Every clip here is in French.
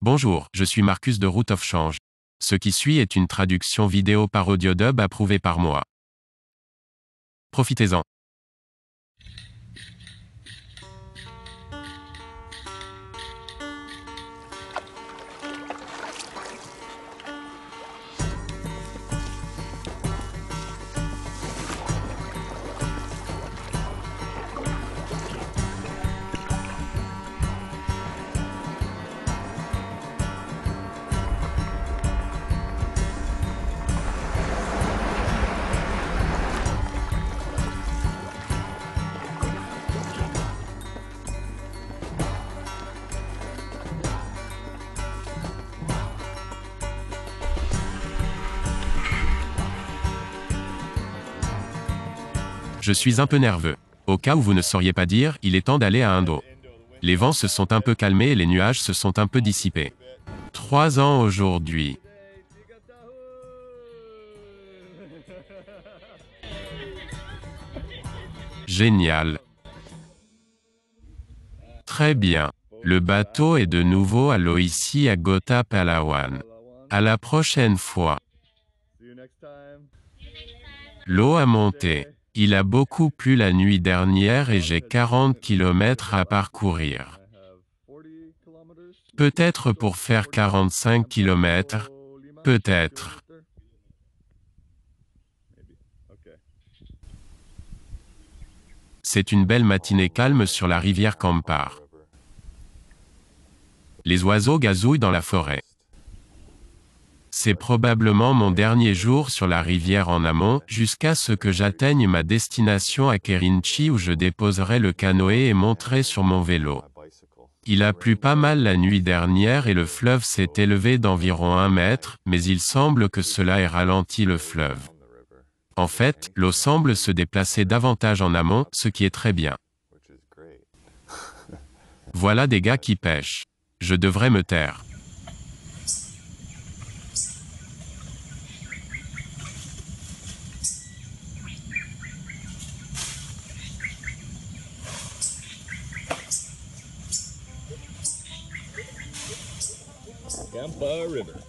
Bonjour, je suis Marcus de Route of Change. Ce qui suit est une traduction vidéo par AudioDub approuvée par moi. Profitez-en. Je suis un peu nerveux. Au cas où vous ne sauriez pas dire, il est temps d'aller à Indo. Les vents se sont un peu calmés et les nuages se sont un peu dissipés. 3 ans aujourd'hui. Génial. Très bien. Le bateau est de nouveau à l'eau ici à Gota Palawan. À la prochaine fois. L'eau a monté. Il a beaucoup plu la nuit dernière et j'ai 40 km à parcourir. Peut-être pour faire 45 km. Peut-être. C'est une belle matinée calme sur la rivière Kampar. Les oiseaux gazouillent dans la forêt. C'est probablement mon dernier jour sur la rivière en amont, jusqu'à ce que j'atteigne ma destination à Kerinchi où je déposerai le canoë et monterai sur mon vélo. Il a plu pas mal la nuit dernière et le fleuve s'est élevé d'environ 1 mètre, mais il semble que cela ait ralenti le fleuve. En fait, l'eau semble se déplacer davantage en amont, ce qui est très bien. Voilà des gars qui pêchent. Je devrais me taire. Kampa River.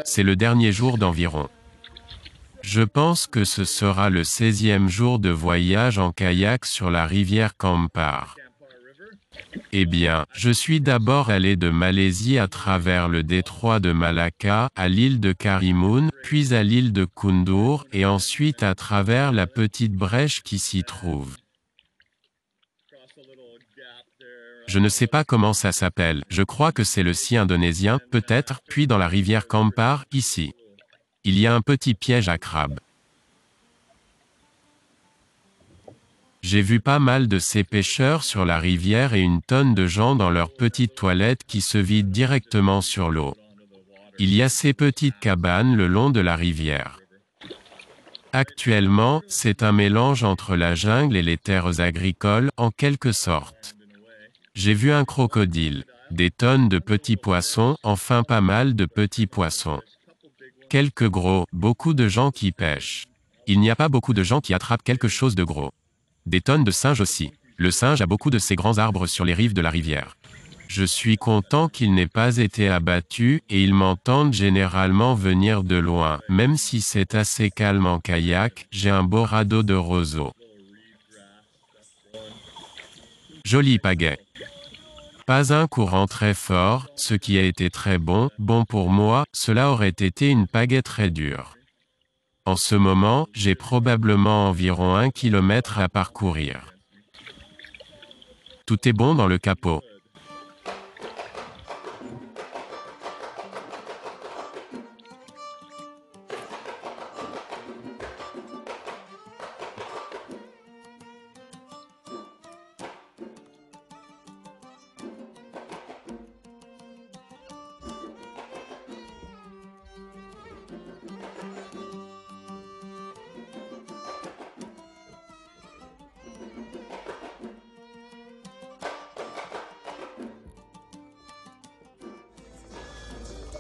C'est le dernier jour d'environ. Je pense que ce sera le 16e jour de voyage en kayak sur la rivière Kampar. Eh bien, je suis d'abord allé de Malaisie à travers le détroit de Malacca, à l'île de Karimun, puis à l'île de Kundur, et ensuite à travers la petite brèche qui s'y trouve. Je ne sais pas comment ça s'appelle, je crois que c'est le Sea indonésien, peut-être, puis dans la rivière Kampar, ici. Il y a un petit piège à crabes. J'ai vu pas mal de ces pêcheurs sur la rivière et une tonne de gens dans leurs petites toilettes qui se vident directement sur l'eau. Il y a ces petites cabanes le long de la rivière. Actuellement, c'est un mélange entre la jungle et les terres agricoles, en quelque sorte. J'ai vu un crocodile, des tonnes de petits poissons, enfin pas mal de petits poissons. Quelques gros, beaucoup de gens qui pêchent. Il n'y a pas beaucoup de gens qui attrapent quelque chose de gros. Des tonnes de singes aussi. Le singe a beaucoup de ces grands arbres sur les rives de la rivière. Je suis content qu'il n'ait pas été abattu, et ils m'entendent généralement venir de loin. Même si c'est assez calme en kayak, j'ai un beau radeau de roseau. Joli pagaie. Pas un courant très fort, ce qui a été très bon pour moi, cela aurait été une pagaie très dure. En ce moment, j'ai probablement environ 1 km à parcourir. Tout est bon dans le capot.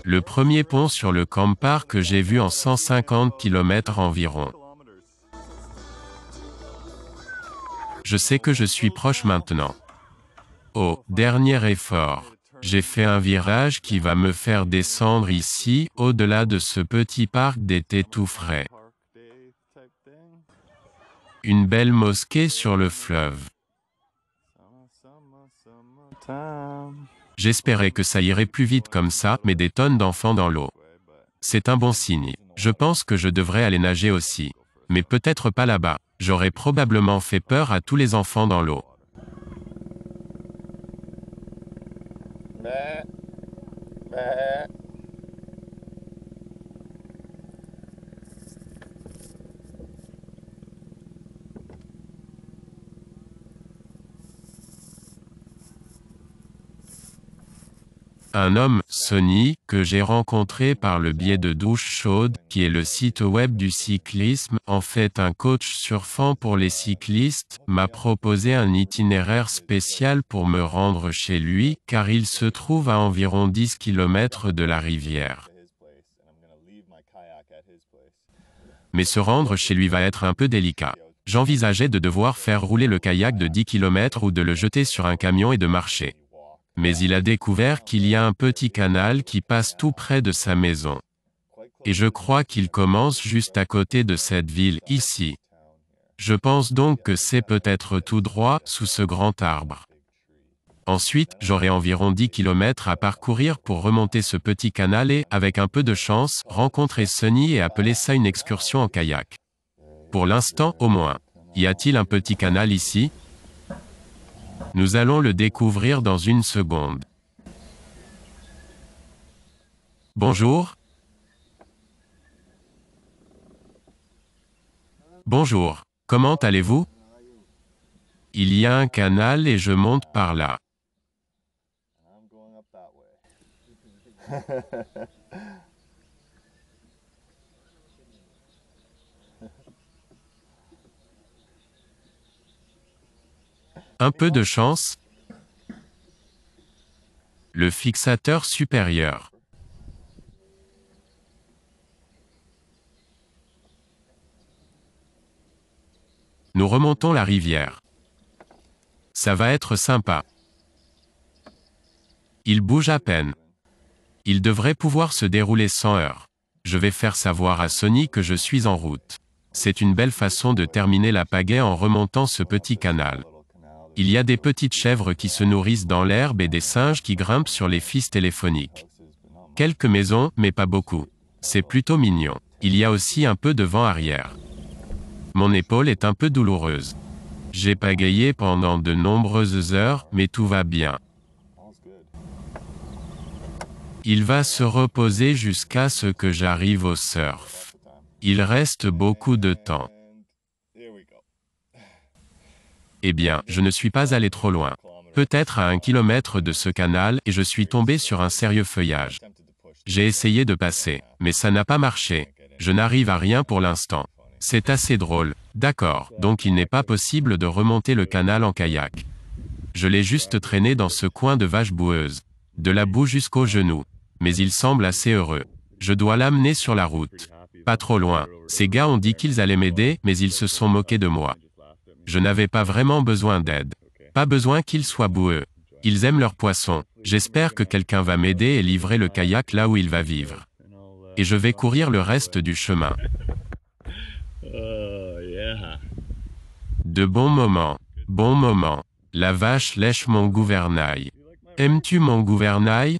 Le premier pont sur le Kampar que j'ai vu en 150 km environ. Je sais que je suis proche maintenant. Oh, dernier effort. J'ai fait un virage qui va me faire descendre ici, au-delà de ce petit parc d'été tout frais. Une belle mosquée sur le fleuve. J'espérais que ça irait plus vite comme ça, mais des tonnes d'enfants dans l'eau. C'est un bon signe. Je pense que je devrais aller nager aussi. Mais peut-être pas là-bas. J'aurais probablement fait peur à tous les enfants dans l'eau. Un homme, Sonny, que j'ai rencontré par le biais de Douche Chaude, qui est le site web du cyclisme, en fait un coach surfant pour les cyclistes, m'a proposé un itinéraire spécial pour me rendre chez lui, car il se trouve à environ 10 km de la rivière. Mais se rendre chez lui va être un peu délicat. J'envisageais de devoir faire rouler le kayak de 10 km ou de le jeter sur un camion et de marcher. Mais il a découvert qu'il y a un petit canal qui passe tout près de sa maison. Et je crois qu'il commence juste à côté de cette ville, ici. Je pense donc que c'est peut-être tout droit, sous ce grand arbre. Ensuite, j'aurai environ 10 km à parcourir pour remonter ce petit canal et, avec un peu de chance, rencontrer Sonny et appeler ça une excursion en kayak. Pour l'instant, au moins. Y a-t-il un petit canal ici ? Nous allons le découvrir dans une seconde. Bonjour. Bonjour. Comment allez-vous? Il y a un canal et je monte par là. Un peu de chance. Le fixateur supérieur. Nous remontons la rivière. Ça va être sympa. Il bouge à peine. Il devrait pouvoir se dérouler sans heurts. Je vais faire savoir à Sonny que je suis en route. C'est une belle façon de terminer la pagaie en remontant ce petit canal. Il y a des petites chèvres qui se nourrissent dans l'herbe et des singes qui grimpent sur les fils téléphoniques. Quelques maisons, mais pas beaucoup. C'est plutôt mignon. Il y a aussi un peu de vent arrière. Mon épaule est un peu douloureuse. J'ai pagayé pendant de nombreuses heures, mais tout va bien. Il va se reposer jusqu'à ce que j'arrive au surf. Il reste beaucoup de temps. Eh bien, je ne suis pas allé trop loin. Peut-être à 1 kilomètre de ce canal et je suis tombé sur un sérieux feuillage. J'ai essayé de passer, mais ça n'a pas marché. Je n'arrive à rien pour l'instant. C'est assez drôle. D'accord, donc il n'est pas possible de remonter le canal en kayak. Je l'ai juste traîné dans ce coin de vache boueuse. De la boue jusqu'aux genoux. Mais il semble assez heureux. Je dois l'amener sur la route. Pas trop loin. Ces gars ont dit qu'ils allaient m'aider, mais ils se sont moqués de moi. Je n'avais pas vraiment besoin d'aide. Pas besoin qu'ils soient boueux. Ils aiment leurs poissons. J'espère que quelqu'un va m'aider et livrer le kayak là où il va vivre. Et je vais courir le reste du chemin. De bons moments. Bons moments. La vache lèche mon gouvernail. Aimes-tu mon gouvernail?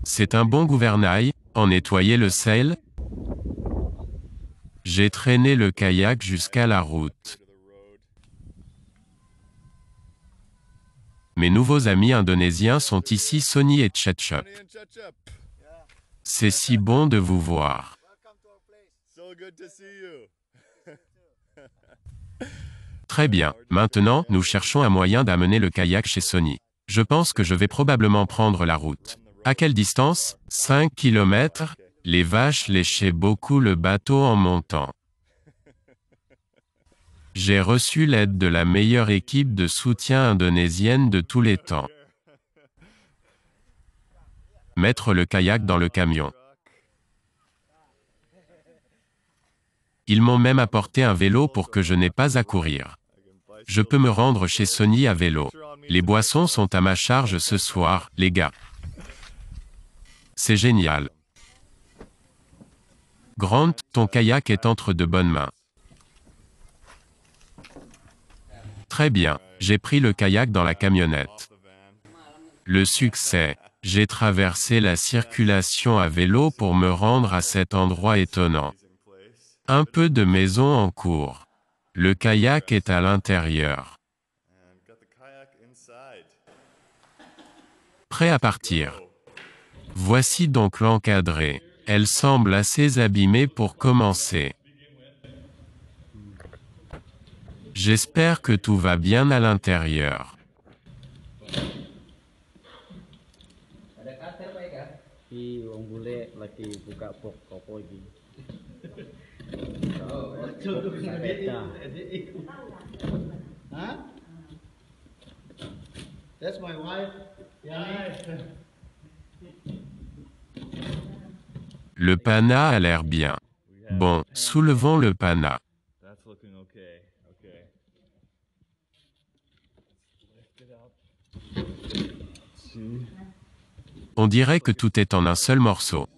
C'est un bon gouvernail, en nettoyer le sel? J'ai traîné le kayak jusqu'à la route. Mes nouveaux amis indonésiens sont ici Sonny et Chetchup. C'est si bon de vous voir. Très bien, maintenant, nous cherchons un moyen d'amener le kayak chez Sonny. Je pense que je vais probablement prendre la route. À quelle distance? 5 km. Les vaches léchaient beaucoup le bateau en montant. J'ai reçu l'aide de la meilleure équipe de soutien indonésienne de tous les temps. Mettre le kayak dans le camion. Ils m'ont même apporté un vélo pour que je n'ai pas à courir. Je peux me rendre chez Sony à vélo. Les boissons sont à ma charge ce soir, les gars. C'est génial. Grant, ton kayak est entre de bonnes mains. Très bien, j'ai pris le kayak dans la camionnette. Le succès. J'ai traversé la circulation à vélo pour me rendre à cet endroit étonnant. Un peu de maison en cours. Le kayak est à l'intérieur. Prêt à partir. Voici donc l'encadré. Elle semble assez abîmée pour commencer. J'espère que tout va bien à l'intérieur. That's my wife. Le pana a l'air bien. Bon, soulevons le pana. On dirait que tout est en un seul morceau.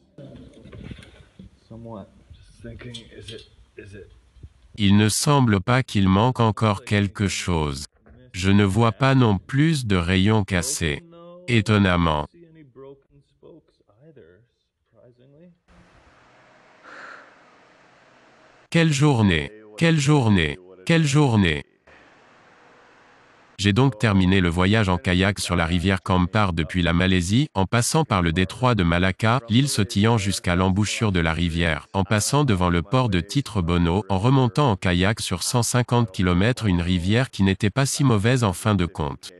Il ne semble pas qu'il manque encore quelque chose. Je ne vois pas non plus de rayons cassés. Étonnamment. Quelle journée! Quelle journée! Quelle journée! J'ai donc terminé le voyage en kayak sur la rivière Kampar depuis la Malaisie, en passant par le détroit de Malacca, l'île sautillant jusqu'à l'embouchure de la rivière, en passant devant le port de Titre-Bono, en remontant en kayak sur 150 km une rivière qui n'était pas si mauvaise en fin de compte.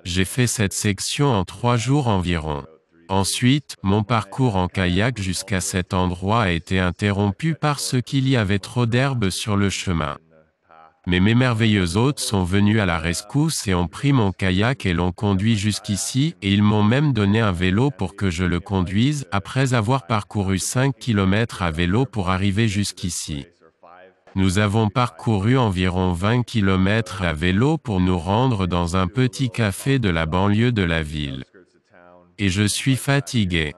J'ai fait cette section en 3 jours environ. Ensuite, mon parcours en kayak jusqu'à cet endroit a été interrompu parce qu'il y avait trop d'herbe sur le chemin. Mais mes merveilleux hôtes sont venus à la rescousse et ont pris mon kayak et l'ont conduit jusqu'ici, et ils m'ont même donné un vélo pour que je le conduise, après avoir parcouru 5 km à vélo pour arriver jusqu'ici. Nous avons parcouru environ 20 km à vélo pour nous rendre dans un petit café de la banlieue de la ville. Et je suis fatigué.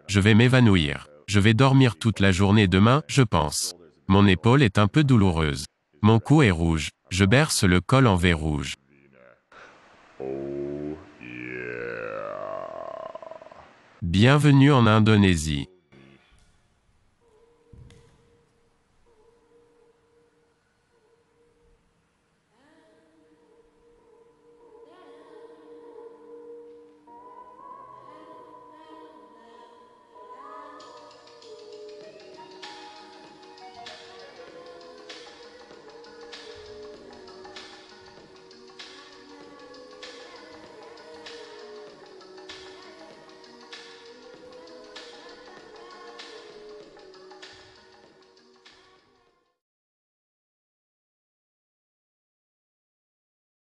Je vais m'évanouir. Je vais dormir toute la journée demain, je pense. Mon épaule est un peu douloureuse. Mon cou est rouge. Je berce le col en V rouge. Bienvenue en Indonésie.